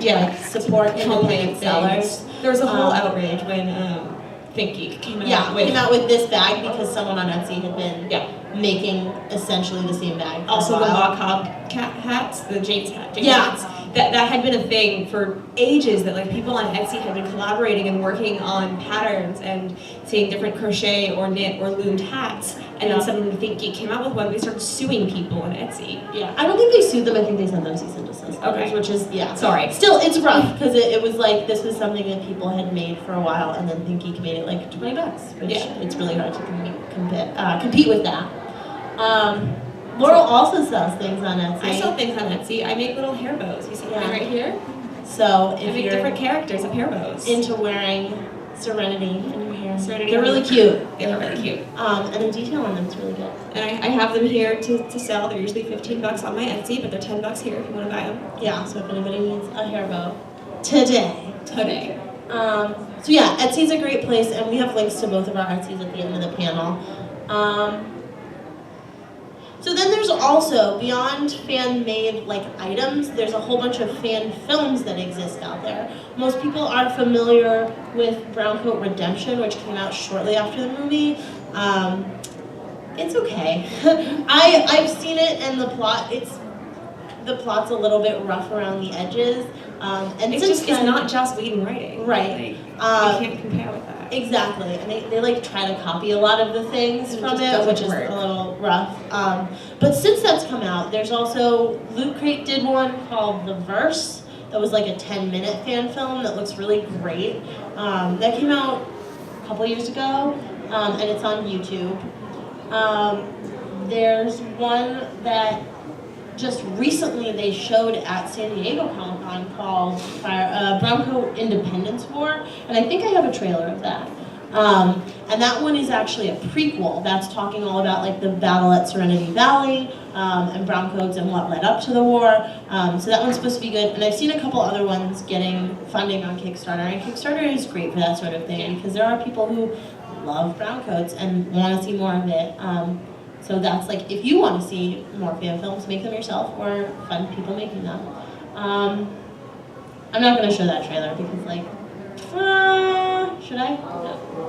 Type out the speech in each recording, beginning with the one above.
like, support independent sellers. There was a whole outrage when ThinkGeek came out with this bag because someone on Etsy had been making essentially the same bag. Also the macabre hats, the James hats. That had been a thing for ages, that like people on Etsy had been collaborating and working on patterns and seeing different crochet or knit or loomed hats, and then suddenly ThinkGeek came out with one. They started suing people on Etsy. Yeah, I don't think they sued them. I think they sent them cease and desist letters, which is Sorry. Still, it's rough because it was like this was something that people had made for a while, and then ThinkGeek made it like $20, which it's really hard to compete with that. Laurel also sells things on Etsy. I sell things on Etsy. I make little hair bows. You see mine right here? So if I make different characters of hair bows. Into wearing Serenity in your hair. Serenity. They're really cute. They are really cute. And the detail on them is really good. And I have them here to sell. They're usually $15 on my Etsy, but they're $10 here if you want to buy them. Yeah, so if anybody needs a hair bow today. So yeah, Etsy's a great place, and we have links to both of our Etsys at the end of the panel. So then there's also, beyond fan-made like items, there's a whole bunch of fan films that exist out there. Most people are familiar with Brown Coat Redemption, which came out shortly after the movie. It's okay. I've seen it, and the plot's a little bit rough around the edges. And it's not Joss Whedon writing. Right. Like, you can't compare with that. Exactly, and they like try to copy a lot of the things from it, which is a little rough. But since that's come out, there's also, Loot Crate did one called The Verse, that was like a 10-minute fan film that looks really great. That came out a couple years ago, and it's on YouTube. There's one that just recently they showed at San Diego Comic-Con called Brown Coat Independence War, and I think I have a trailer of that. And that one is actually a prequel that's talking all about like the battle at Serenity Valley and brown coats and what led up to the war. So that one's supposed to be good, and I've seen a couple other ones getting funding on Kickstarter, and Kickstarter is great for that sort of thing because there are people who love brown coats and want to see more of it. So that's like, if you want to see more fan films, make them yourself or fund people making them. I'm not going to show that trailer because like, should I?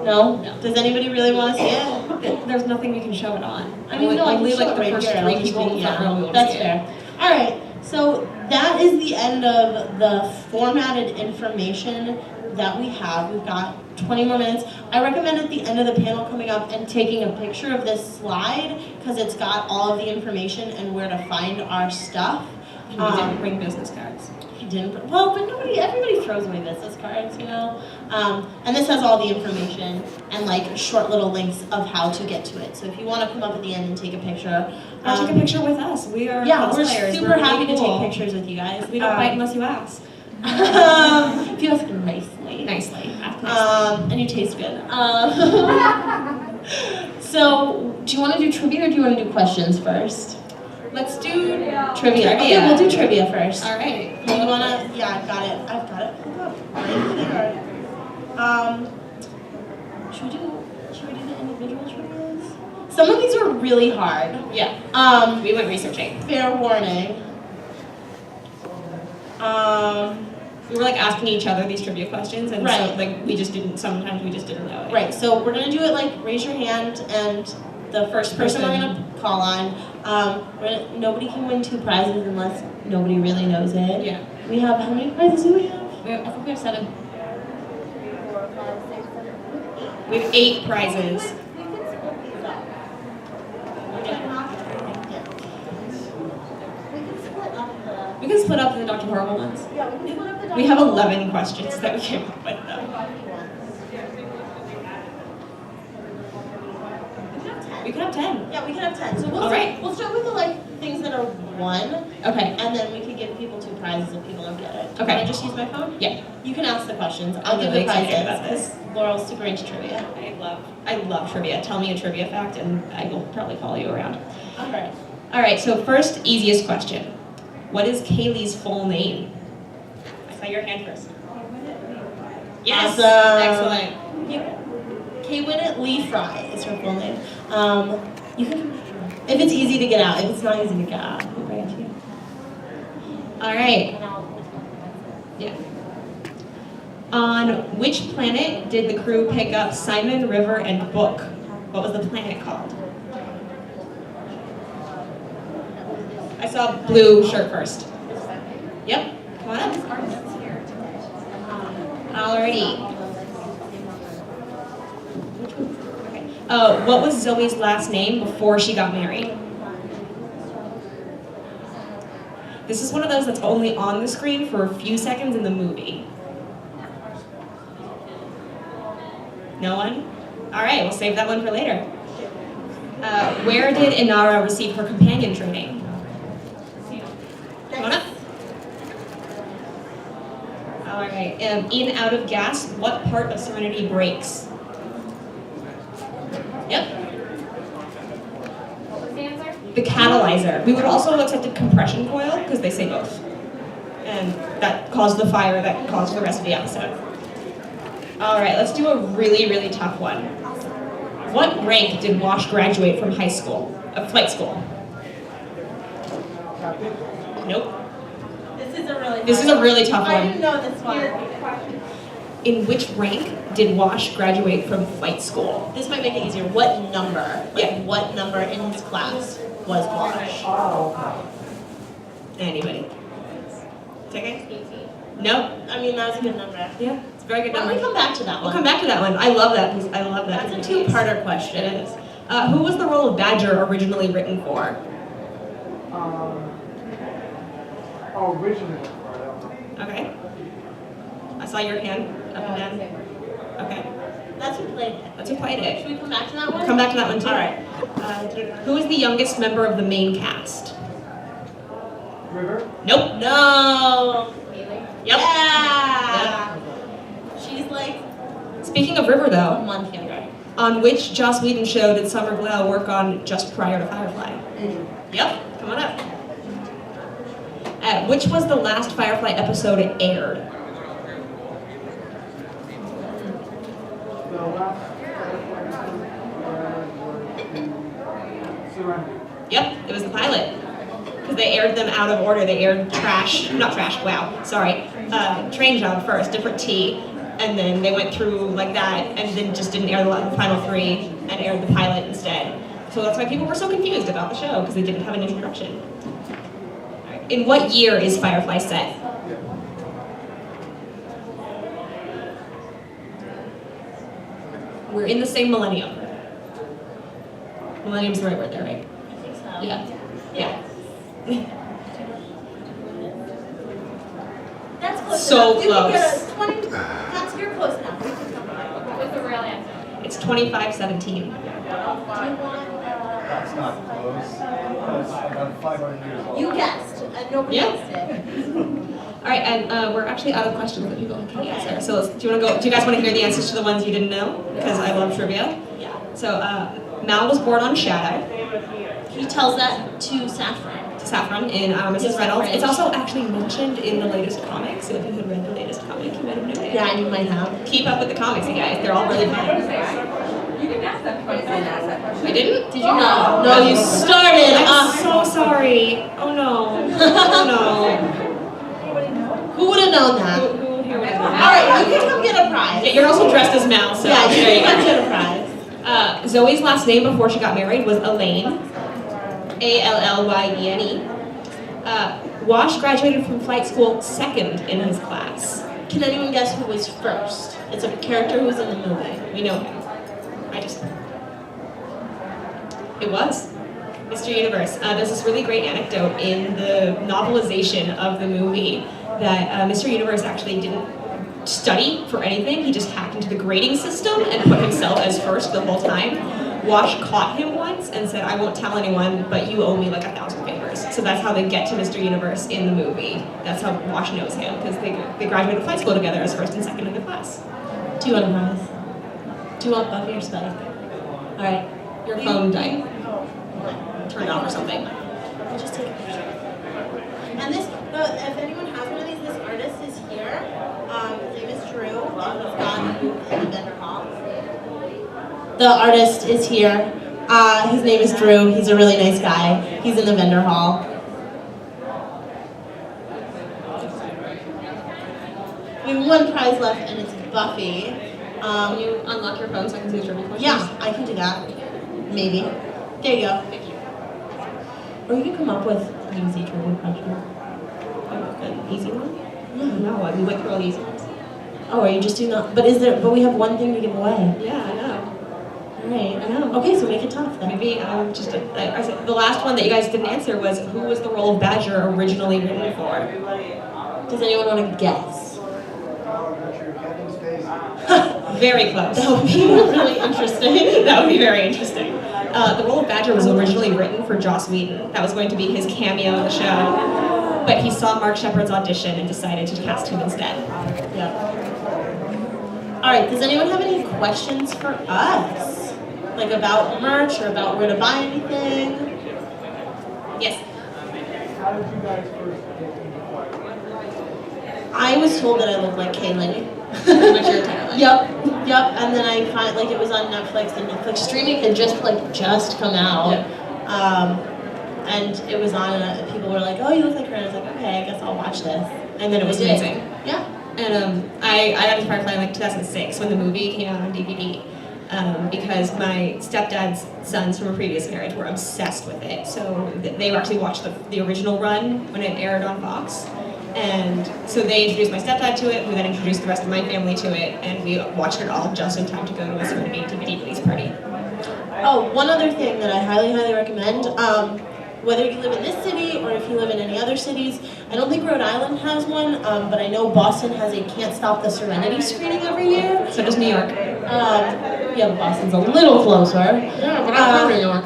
No? Does anybody really want to see it? There's nothing we can show it on. I mean, no, I can show it right here. That's fair. All right, so that is the end of the formatted information that we have. We've got 20 more minutes. I recommend at the end of the panel coming up and taking a picture of this slide because it's got all of the information and where to find our stuff. We didn't bring business cards. Well, but everybody throws away business cards, you know? And this has all the information and like short little links of how to get to it. So if you want to come up at the end and take a picture. Take a picture with us. We are we're super happy to take pictures with you guys. We don't bite unless you ask. If you ask nicely. Nicely. And you taste good. So, do you want to do trivia or do you want to do questions first? Let's do trivia. Okay, we'll do trivia first. All right. You wanna? Yeah, I've got it. Pulled up. Right here. Should we do the individual trivias? Some of these are really hard. Yeah. We went researching. Fair warning. We were like asking each other these trivia questions, and so like sometimes we just didn't know it. Right. So we're gonna do it like raise your hand, and the first person we're gonna call on. Nobody can win 2 prizes unless nobody really knows it. Yeah. We have, how many prizes do we have? I think we have 7. We have 8 prizes. We can split up the Dr. Horrible ones. Yeah, we can split up the Dr. We have 11 questions that we came up with, though. We could have 10. Yeah, we can have 10. So we'll start with the things that are 1. Okay. And then we can give people 2 prizes if people don't get it. Okay. Can I just use my phone? Yeah. You can ask the questions. I'll give the prizes because Laurel's super into trivia. I love trivia. Tell me a trivia fact and I will probably follow you around. All right, so first, easiest question. What is Kaylee's full name? I saw your hand first. Yes. Awesome. Excellent. Kay Winnett Lee Fry is her full name. You can, if it's easy to get out. If it's not easy to get out, we'll bring it to you. All right. Yeah. On which planet did the crew pick up Simon, River, and Book? What was the planet called? I saw blue shirt first. Yep, come on up. Alrighty. Okay. What was Zoe's last name before she got married? This is one of those that's only on the screen for a few seconds in the movie. No one? Alright, we'll save that one for later. Where did Inara receive her companion training? Come on up. Alright, in Out of Gas, what part of Serenity breaks? Yep. What was the answer? The catalyzer. We would also have accepted compression coil, because they say both. And that caused the fire that caused the rest of the episode. Alright, let's do a really, really tough one. What rank did Wash graduate from high school? Flight school? Nope. This is a really tough one. I didn't know this one. In which rank did Wash graduate from flight school? This might make it easier. What number? Yeah. What number in his class was Wash? Anybody? Take it? No? I mean, that was a good number. Yeah, it's a very good Why don't number. we come back to that We'll one? come back to that one. I love that. I love that. That's a two-parter question. It is. Who was the role of Badger originally written for? Originally. Okay. I saw your hand up and down. Okay. That's who played it. That's who played it. Should we come back to that one? Come back to that one too. All right. Who is the youngest member of the main cast? River? Nope. No. Yep. Yeah. She's like Speaking of River a though, month younger. on which Joss Whedon show did Summer Glau work on just prior to Firefly? Yep. Come on up. Which was the last Firefly episode it aired? The last Serenity. Yep, it was the pilot. Because they aired them out of order. They aired Train Job first, different T, and then they went through like that, and then just didn't air the final three, and aired the pilot instead. So that's why people were so confused about the show, because they didn't have an introduction. Alright. In what year is Firefly set? We're in the same millennium. Millennium's the right word there, right? I think so. Yeah. Yeah. That's close So enough. You can get close. a 20. That's you're close enough. What was the real answer? It's 2517. That's not close. That's about 500 years old. You guessed, and nobody Yeah. else did. All right, and we're actually out of questions that people can answer. So do you guys want to hear the answers to the ones you didn't know? Because I love trivia. Yeah. So Mal was born on Shadow, He tells that to Saffron. Saffron in Mrs. Reynolds. It's also actually mentioned in the latest comics. So if you had read the latest comic, you might have known it. Yeah, and you might have. Keep up with the comics, you guys. They're all really fun. You can ask that question. I didn't? Did you know? No, you started. I'm so sorry. Oh no. Oh no. Who would have known that? Who here would have known? All right, you can come get a prize. Yeah, you're also dressed as Mal, so Yeah, there you you can go. get a prize. Zoe's last name before she got married was Elaine. Alllyene. Wash graduated from flight school second in his class. Can anyone guess who was first? It's a character who was in the movie. We know him. It was Mr. Universe. There's this really great anecdote in the novelization of the movie that Mr. Universe actually didn't study for anything. He just hacked into the grading system and put himself as first the whole time. Wash caught him once and said, "I won't tell anyone, but you owe me like 1,000 favors." So that's how they get to Mr. Universe in the movie. That's how Wash knows him, because they graduated flight school together as first and second in the class. Do you want a prize? Do you want Buffy or Spike? All right. Your phone died. Turned off or something. I'll just take a picture. And this, if anyone has one of these, this artist is here. His name is Drew, and he's got a booth in the vendor hall. The artist is here. His name is Drew. He's a really nice guy. He's in the vendor hall. We have one prize left, and it's Buffy. Can you unlock your phone so I can see the trivia questions? Yeah, I can do that. Maybe. There you go. Thank you. Or you can come up with an easy trivia question. An easy one? Yeah. No, we went through all the easy ones. Oh, are you just doing that? But we have one thing to give away. Yeah, I know. Right. I know. Okay, so make it tough then. Maybe I said the last one that you guys didn't answer was who was the role of Badger originally written for? Does anyone want to guess? Very close. That would be really interesting. That would be very interesting. The role of Badger was originally written for Joss Whedon. That was going to be his cameo in the show. But he saw Mark Shepard's audition and decided to cast him instead. Yeah. All right, does anyone have any questions for us? Like about merch or about where to buy anything? Yes. How did you guys first get into I was told that I looked like Kaylee. Pretty much your entire life. Yep. And then I find like it was on Netflix, and Netflix streaming had just come out. And it was on, and people were like, "Oh, you look like her." And I was like, "Okay, I guess I'll watch this." And then it was amazing. Yeah. And I got into Firefly in like 2006 when the movie came out on DVD. Because my stepdad's sons from a previous marriage were obsessed with it. So they actually watched the original run when it aired on Fox. And so they introduced my stepdad to it, who then introduced the rest of my family to it, and we watched it all just in time to go to a Serenity DVD release party. Oh, one other thing that I highly, highly recommend, whether you live in this city or if you live in any other cities, I don't think Rhode Island has one, but I know Boston has a Can't Stop the Serenity screening every year. So does New York. Yeah, but Boston's a little closer. Yeah, but I'm from New York.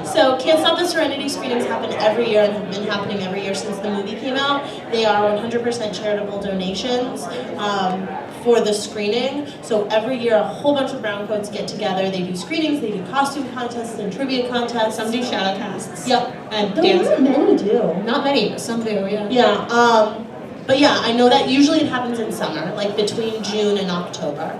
So Can't Stop the Serenity screenings happen every year and have been happening every year since the movie came out. They are 100% charitable donations for the screening. So every year a whole bunch of browncoats get together. They do screenings, they do costume contests and trivia contests. Some do shadow casts. Yep. And Though dance. not many do. Not many, but some do, yeah. Yeah. But yeah, I know that usually it happens in summer, like between June and October.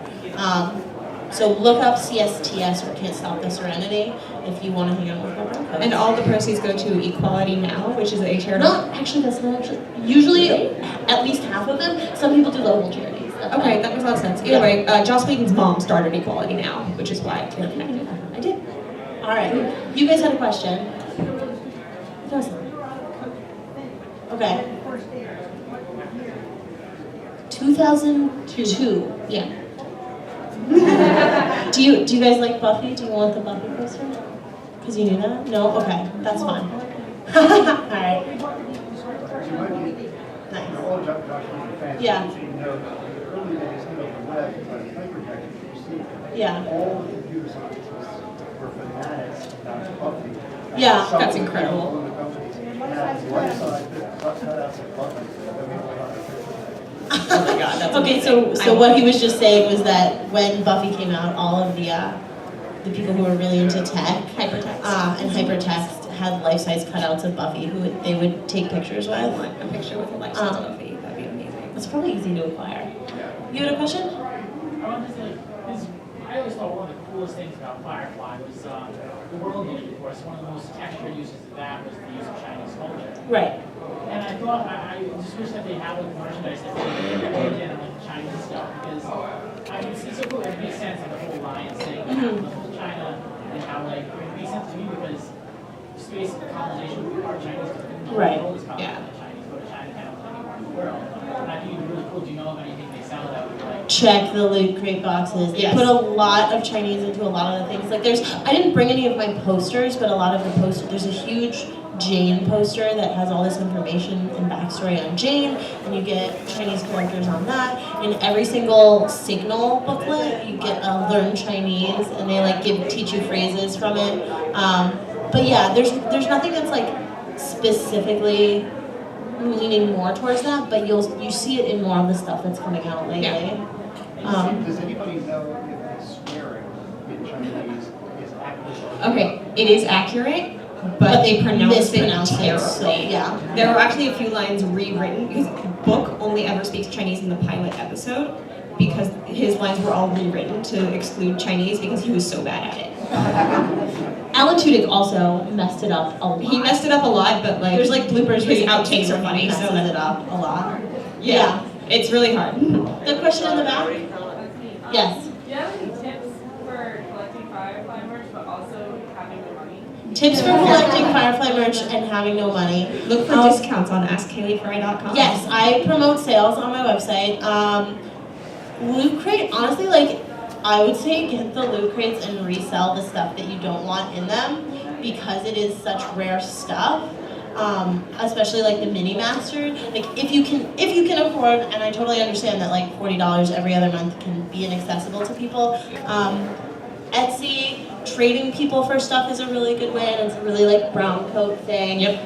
So look up CSTS or Can't Stop the Serenity if you want to hang out with our browncoats. And all the proceeds go to Equality Now, which is a charitable. No, actually, that's not actually. Usually, at least half of them. Some people do local charities. That's Okay, fine. that makes a lot of sense. Either way, Joss Whedon's mom started Equality Now, which is why we're connected. I did. All right. You guys had a question. Okay. 2002. Yeah. Do you guys like Buffy? Do you want the Buffy poster? Because you knew that? No? Okay, that's fine. Alright. Nice. all Josh Whedon fans. Yeah. You know, the early days, you know, the web, but hypertext that you see. Yeah. All the computer scientists were fanatics about Buffy. Yeah, Some that's of the incredible. people in the company had one side that cut out some Buffy, that we were not. Oh my god, that's Okay, amazing. so what he was just saying was that when Buffy came out, all of the people who were really into tech Hypertext. and hypertext had life-size cutouts of Buffy who they would take pictures I with. want a picture with a license Buffy. That'd be amazing. It's probably easy to acquire. You had a question? I wanted to say, because I always thought one of the coolest things about Firefly was the world building, of course. One of the most textured uses of that was the use of Chinese culture. Right. And I thought, I just wish that they had like merchandise that they put in like the Chinese stuff, because I mean, it's so cool. It makes sense, like the whole alliance thing, the whole China, and how like, it makes sense to me because space colonization would be part of Chinese. Right. The world is colonized by the Chinese, go to Chinatown, anywhere in the world. And I think it'd be really cool. Do you know of anything they sell that would be like, Check the Loot Crate boxes. They Yes. put a lot of Chinese into a lot of the things. Like I didn't bring any of my posters, but a lot of the posters, there's a huge Jane poster that has all this information and backstory on Jane, and you get Chinese characters on that. In every single Signal booklet, you get Learn Chinese, and they like teach you phrases from it. But yeah, there's nothing that's like specifically leaning more towards that, but you see it in more of the stuff that's coming out lately. Yeah. Does anybody know if the swearing in Chinese is accurate? Okay, it is accurate, but they pronounce it Mispronounce it, terribly. so, yeah. There were actually a few lines rewritten because Book only ever speaks Chinese in the pilot episode because his lines were all rewritten to exclude Chinese because he was so bad at it. Alan Tudyk also messed it up a lot. He messed it up a lot, but like There's like bloopers where his you can outtakes see are funny, he so messes that it up a lot. yeah. It's really hard. The question in the back? Yes. Do you have any tips for collecting Firefly merch, but also having the money? Tips for collecting Firefly merch and having no money. Look for discounts on AskKayleeFry.com. Yes, I promote sales on my website. Loot Crate, honestly, like, I would say get the loot crates and resell the stuff that you don't want in them because it is such rare stuff. Especially like the mini master. Like if you can afford, and I totally understand that like $40 every other month can be inaccessible to people. Etsy, trading people for stuff is a really good way, and it's a really like brown coat thing. Yep.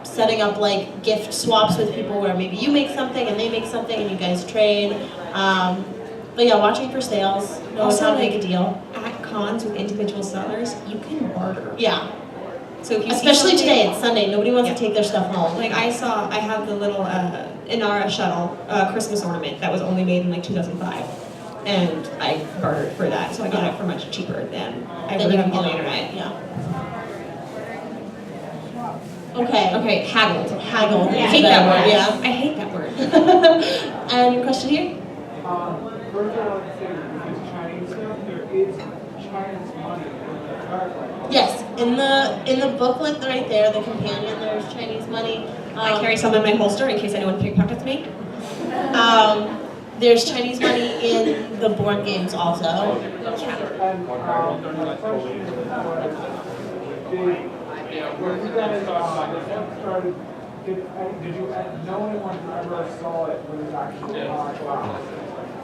Setting up like gift swaps with people where maybe you make something and they make something and you guys trade. But yeah, watching for sales. Know Also, how to make a deal. At cons with individual sellers, you can barter. Yeah. So if you see Especially something- today, it's Sunday. Nobody wants Yeah. to take their stuff home. Like I have the little Inara shuttle Christmas ornament that was only made in like 2005, and I bartered for that, so I got it for much cheaper than I Then would you have can on the get internet. Yeah. Okay. Okay, haggled. Haggled. I hate that word. Yeah. I hate that word. And question here? Further on the Chinese stuff, there is Chinese money in the Firefly. Yes. In the booklet right there, the companion, there's Chinese money. I carry some in my holster in case anyone pickpockets me. There's Chinese money in the board games also. And my question was, when you guys started, did you know anyone who ever saw it when it was actually on class?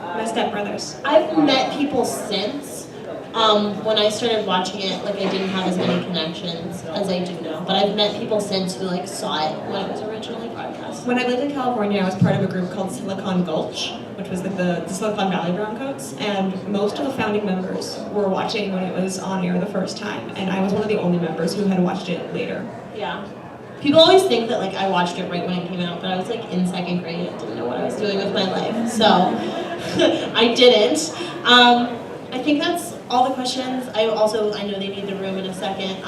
My stepbrothers. I've met people since. When I started watching it, like I didn't have as many connections as I do now. But I've met people since who like saw it when it was originally broadcast. When I lived in California, I was part of a group called Silicon Gulch, which was like the Silicon Valley Browncoats, and most of the founding members were watching when it was on air the first time, and I was one of the only members who had watched it later. Yeah. People always think that like I watched it right when it came out, but I was like in second grade and didn't know what I was doing with my life, so I didn't. I think that's all the questions. I know they need the room in a second.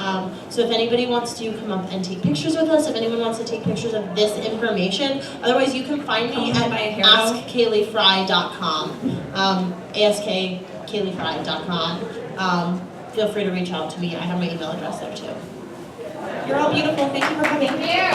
So if anybody wants to come up and take pictures with us, if anyone wants to take pictures of this information, otherwise you can find me Come at by a hair bow. AskKayleeFry.com. AskKayleeFry.com. Feel free to reach out to me. I have my email address there too. You're all beautiful. Thank you for coming. Here.